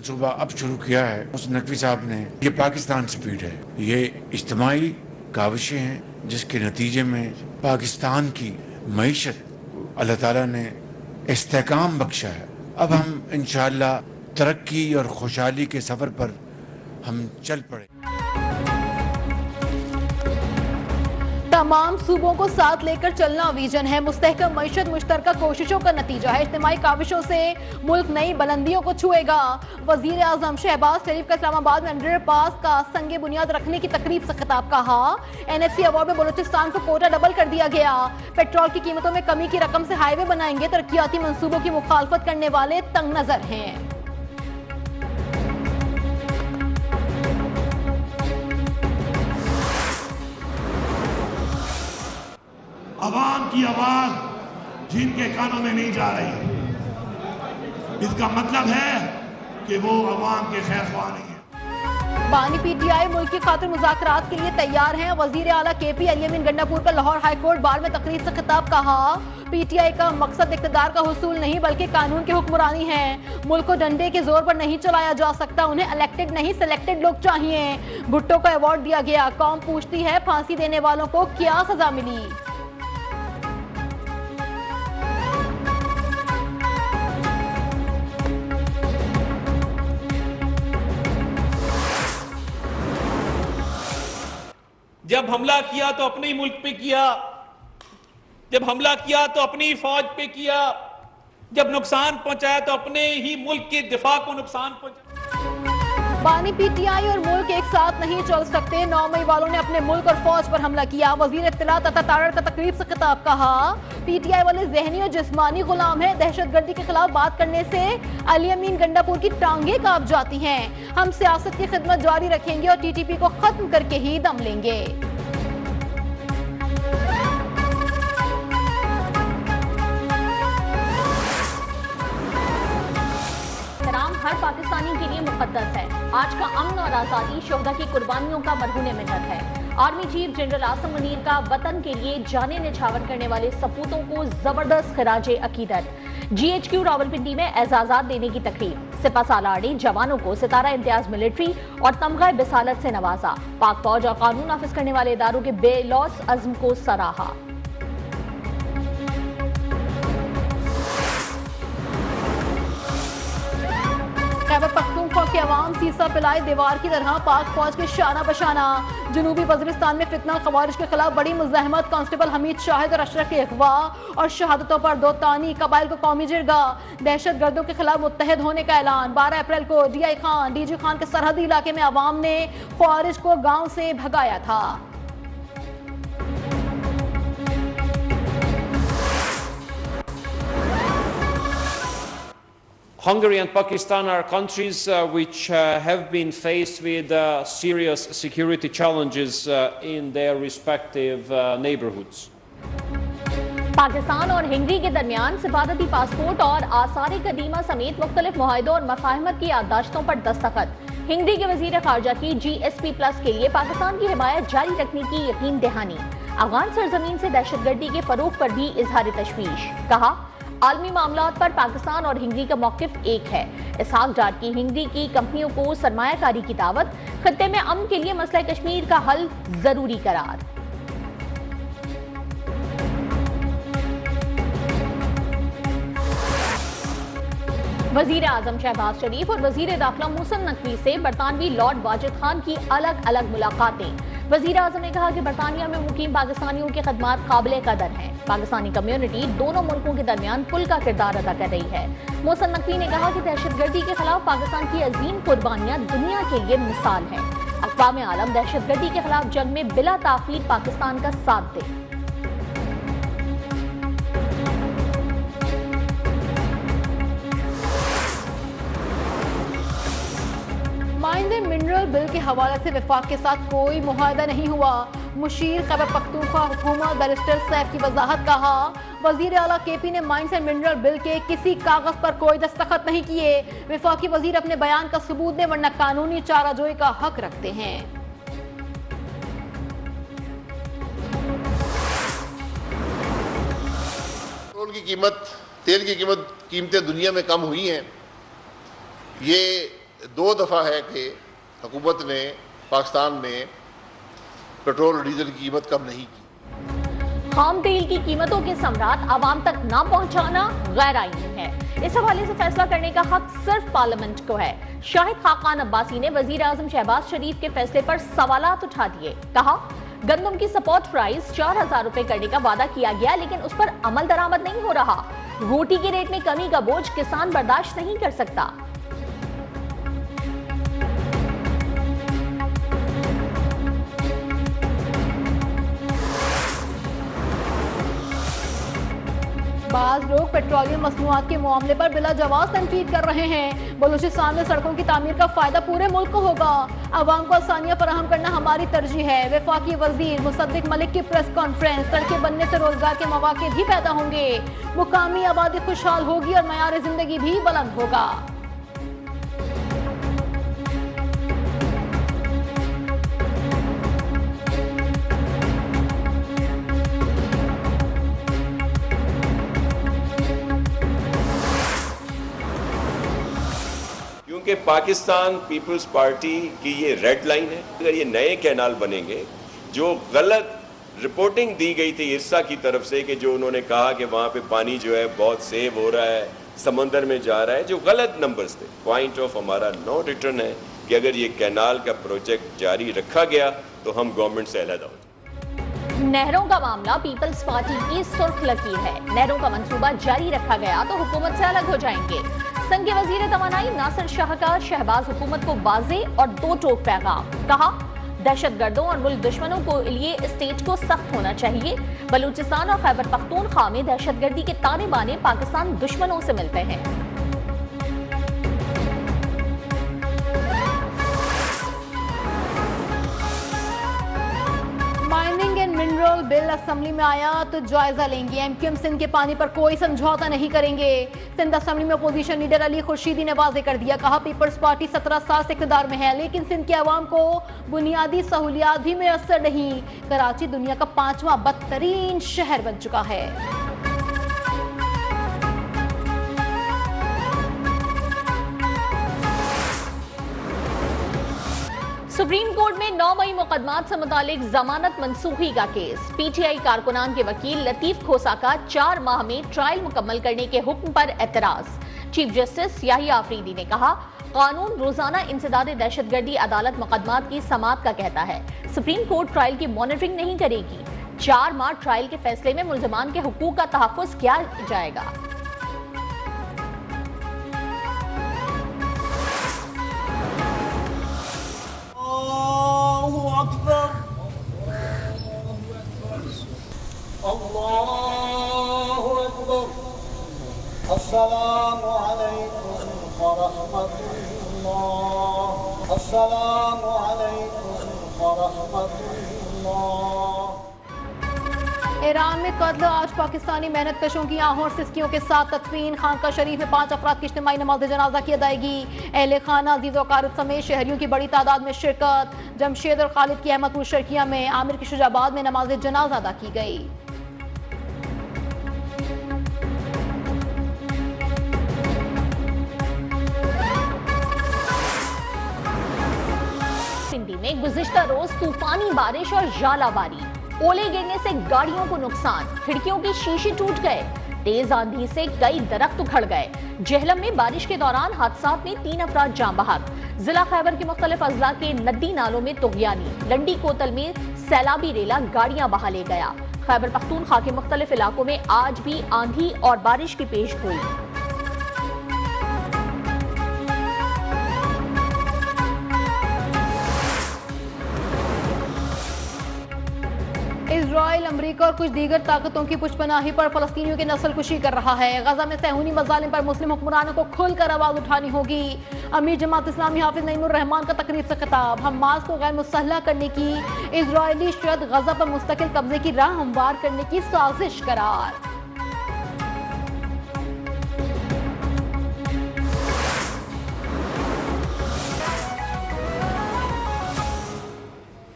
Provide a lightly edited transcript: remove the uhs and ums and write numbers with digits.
मनसूबा अब शुरू किया है उस नकवी साहब ने, ये पाकिस्तान स्पीड है। ये इज्तिमाई काविशें हैं जिसके नतीजे में पाकिस्तान की मईशत अल्लाह ताला ने इस्तेकाम बख्शा है। अब हम इंशाअल्लाह तरक्की और खुशहाली के सफ़र पर हम चल पड़े। तमाम सूबों को साथ लेकर चलना विजन है। मुस्तहकम मईशत मुश्तरका कोशिशों का नतीजा है। इज्तिमाई काविशों से मुल्क नई बुलंदियों को छुएगा। वजीर आजम शहबाज शरीफ का इस्लामाबाद में अंडर पास का संगे बुनियाद रखने की तकरीब से खिताब। कहा NFC अवार्ड में बलूचिस्तान को कोटा डबल कर दिया गया। पेट्रोल की कीमतों में कमी की रकम से हाईवे बनाएंगे। तरक्याती मंसूबों की मुखालफत करने वाले तंग नजर हैं। अवाम की आवाज जिनके कानों में नहीं जा रही, इसका मतलब है कि वो अवाम के खैर ख्वाह नहीं है। बानी PTI मुल्क की खातिर मुज़ाकरात के लिए तैयार हैं। वजीर आला KP अली अमीन गंडापुर का लाहौर हाई कोर्ट बार में तकरीर से खिताब। कहा PTI का मकसद इक़्तिदार का हुसूल नहीं बल्कि कानून की हुक्मरानी है। मुल्क को डंडे के जोर पर नहीं चलाया जा सकता। उन्हें इलेक्टेड नहीं सिलेक्टेड लोग चाहिए। भुट्टो को अवार्ड दिया गया। कौम पूछती है फांसी देने वालों को क्या सजा मिली। जब हमला किया तो अपने ही मुल्क पे किया, जब हमला किया तो अपनी ही फौज पे किया, जब नुकसान पहुंचाया तो अपने ही मुल्क के दिफा को नुकसान पहुंचाया। बानी PTI और मुल्क एक साथ नहीं चल सकते। 9 मई वालों ने अपने मुल्क और फौज पर हमला किया। वजीर इत्तला तथा तारड़ का तकरीब से खिताब। कहा PTI वाले जहनी और जिस्मानी गुलाम है। दहशतगर्दी के खिलाफ बात करने से अली अमीन गंडापुर की टांगे कांप जाती हैं। हम सियासत की खिदमत जारी रखेंगे और TTP को खत्म करके ही दम लेंगे। हर पाकिस्तानी के लिए मुकद्दस है। आज का अमन और आज़ादी शोहदा की कुर्बानियों का मरहून मिन्नत है। Army chief general Asim Munir का वतन के लिए जाने निछावर करने वाले सपूतों को जबरदस्त खराजे अकीदत। GHQ रावलपिंडी में एजाजात देने की तकरीब। सिपा सालार ने जवानों को सितारा इम्तियाज मिलिट्री और तमगा बिसालत से नवाजा। पाक फौज और कानून नाफिज करने वाले इदारों के बेलौस अज़्म को सराहा। खैबर पख्तूनख्वा के अवाम सीसा पिलाए दीवार की तरह पाक फौज के शाना बशाना। जनूबी वज़ीरिस्तान में फितना खवारिज के खिलाफ बड़ी मुज़ाहमत। कांस्टेबल हमीद शाहिद और अशरफ के अगवा और शहादतों पर दो तानी। कबाइल को कौमी जिरगा। दहशत गर्दों के खिलाफ मुत्तहिद होने का ऐलान। 12 अप्रैल को DI खान DG खान के सरहदी इलाके में अवाम ने खवारिज को गाँव से भगाया था। Hungary and Pakistan are countries which have been faced with serious security challenges in their respective neighborhoods. Pakistan और हंगरी के दरमियान सिफारती पासपोर्ट और आसार कदीमा समेत मुख्तलिफ मुआहिदों और मफाहिमत की याददाश्तों पर दस्तखत। हंगरी के वजीर खारजा की GSP+ के लिए पाकिस्तान की हिमायत जारी रखने की यकीन दहानी। अफगान सरजमीन से दहशतगर्दी के फरोग पर भी इजहार तशवीश। कहा आलमी मामलात पर पाकिस्तान और हंगरी का मौकिफ एक है। इसहाक डार की हंगरी की कंपनियों को सरमायाकारी की दावत। खत्ते में अमन के लिए मसला कश्मीर का हल जरूरी करार। वजीर आजम शहबाज शरीफ और वजीर दाखिला मोहसिन नकवी से बरतानवी लॉर्ड वाजिद खान की अलग अलग मुलाकातें। वजीर आजम ने कहा कि बरतानिया में मुकीम पाकिस्तानियों की खदमात काबिल कदर हैं। पाकिस्तानी कम्युनिटी दोनों मुल्कों के दरमियान पुल का किरदार अदा कर रही है। मोहसिन नकवी ने कहा कि दहशतगर्दी के खिलाफ पाकिस्तान की अजीम कुर्बानियां दुनिया के लिए मिसाल है। अक़वाम आलम दहशतगर्दी के खिलाफ जंग में बिला ताख़ीर पाकिस्तान का साथ दे। माइंस एंड मिनरल बिल के हवाले से वफाक के साथ कोई मुआहदा नहीं हुआ। मुशीर खैबर पख्तूनख्वा हुकूमत बैरिस्टर सैफ की वजाहत। कहा वजीर आला KP ने माइंस एंड मिनरल बिल के किसी कागज पर कोई दस्तखत नहीं किए। वफाकी वजीर अपने बयान का सबूत दें वरना कानूनी चाराजोई का हक रखते हैं। पेट्रोल की कीमत, तेल की कीमतें दुनिया में कम हुई हैं। ये 2 दफ़ा है कि हुकूमत ने पाकिस्तान में पेट्रोल और डीजल की कीमत कम नहीं की। खाम तेल की कीमतों के सम्राट आवाम तक ना पहुंचाना गैर आईनी है। इस हवाले से फैसला करने का हक सिर्फ पार्लियामेंट को है। शाहिद खाकान अब्बासी ने वजीर आजम शहबाज शरीफ के फैसले पर सवालात उठा दिए। कहा, गंदम की सपोर्ट प्राइस 4000 रुपए करने का वादा किया गया, लेकिन उस पर अमल दरामद नहीं हो रहा। रोटी के रेट में कमी का बोझ किसान बर्दाश्त नहीं कर सकता। बाज लोग पेट्रोलियम मसनूआत के मामले पर बिला जवाब तनकीद कर रहे हैं। बलूचिस्तान में सड़कों की तामीर का फायदा पूरे मुल्क को होगा। अवाम को आसानियां फराहम करना हमारी तरजीह है। वफाकी वजीर मुसद्दिक मलिक की प्रेस कॉन्फ्रेंस। सड़कें बनने से रोजगार के मौके भी पैदा होंगे, मुकामी आबादी खुशहाल होगी और मयार जिंदगी भी बुलंद होगा। क्योंकि पाकिस्तान पीपल्स पार्टी की ये रेड लाइन है। अगर ये नए कैनाल बनेंगे, जो गलत रिपोर्टिंग दी गई थी इरसा की तरफ से कि जो उन्होंने कहा कि वहाँ पे पानी जो है बहुत सेव हो रहा है, समंदर में जा रहा है, जो गलत नंबर्स थे। पॉइंट ऑफ हमारा नो रिटर्न है कि अगर ये कैनाल का प्रोजेक्ट जारी रखा गया तो हम गवर्नमेंट से अलग हो। नहरों का मामला पीपल्स पार्टी की सुर्ख लकीर है। नहरों का मंसूबा जारी रखा गया तो हुकूमत से अलग हो जाएंगे। संघ के वजीर तवानाई नासिर शाह का शहबाज हुकूमत को वाज़े और 2 टोक पैगाम। कहा, दहशतगर्दों और मुल्क दुश्मनों को लिए स्टेट को सख्त होना चाहिए। बलूचिस्तान और खैबर पख्तूनख्वा में दहशतगर्दी के ताने बाने पाकिस्तान दुश्मनों से मिलते हैं। Mining and mineral bill assembly में आया तो जायजा लेंगे। एमक्यूएम सिंध के पानी पर कोई समझौता नहीं करेंगे। सिंध असेंबली में अपोजिशन लीडर अली खुर्शीदी ने वाज़ेह कर दिया। कहा, पीपल्स पार्टी 17 साल से इक़्तिदार में है, लेकिन सिंध के अवाम को बुनियादी सहूलियात भी मैसर नहीं। कराची दुनिया का 5वां बदतरीन शहर बन चुका है। सुप्रीम कोर्ट में 9 मई मुकदमात से मुतालिक जमानत मनसूखी का केस। पीटीआई कारकुनान के वकील लतीफ खोसा का 4 माह में ट्रायल मुकम्मल करने के हुक्म पर एतराज। चीफ जस्टिस याहिया आफरीदी ने कहा, कानून रोजाना इंसदाद दहशतगर्दी अदालत मुकदमात की समाअत का कहता है। सुप्रीम कोर्ट ट्रायल की मॉनिटरिंग नहीं करेगी। 4 माह ट्रायल के फैसले में मुल्जमान के हुकूक का तहफ़्फ़ुज़ किया जाएगा। अस्सलामु अलैकुम व रहमतुल्लाह। अस्सलामु अलैकुम व रहमतुल्लाह। ईरान में कत्ल, आज पाकिस्तानी मेहनत कशों की आहों और सिस्कियों के साथ तदफीन। खानका शरीफ में 5 अफराद की इज्तिमाई नमाज जनाजा की अदायगी। अहले खाना, अजीज़ व अकारिब समेत शहरियों की बड़ी तादाद में शिरकत। जमशेद और खालिद की अहमदपुर शर्किया में, आमिर की शुजाबाद में नमाज जनाजा अदा की गई। पिंडी में गुज़िश्ता रोज तूफानी बारिश और झालावारी, ओले गिरने से गाड़ियों को नुकसान, खिड़कियों के शीशे टूट गए। तेज आंधी से कई दरख्त उखड़ गए। जेहलम में बारिश के दौरान हादसात में 3 अफराद जान बहक। जिला खैबर के मुख्तलिफ अजला के नदी नालों में तुगयानी। लंडी कोतल में सैलाबी रेला गाड़ियां बहा ले गया। खैबर पख्तूनख्वा के मुख्तलिफ इलाकों में आज भी आंधी और बारिश की पेश गोई। इजराइल, अमरीका और कुछ दीगर ताकतों की पुष्पनाही पर फलस्तीनियों की नस्लकुशी कर रहा है। गजा में सहूनी मजालिम पर मुस्लिम हुक्मरानों को खुलकर आवाज उठानी होगी। अमीर जमात इस्लामी हाफिज नईमुर रहमान का तकरीब से खिताब। हमास को गैर मुसल्लह करने की इजरायली शर्त, गजा पर मुस्तकिल कब्जे की राह हमवार करने की साजिश करार।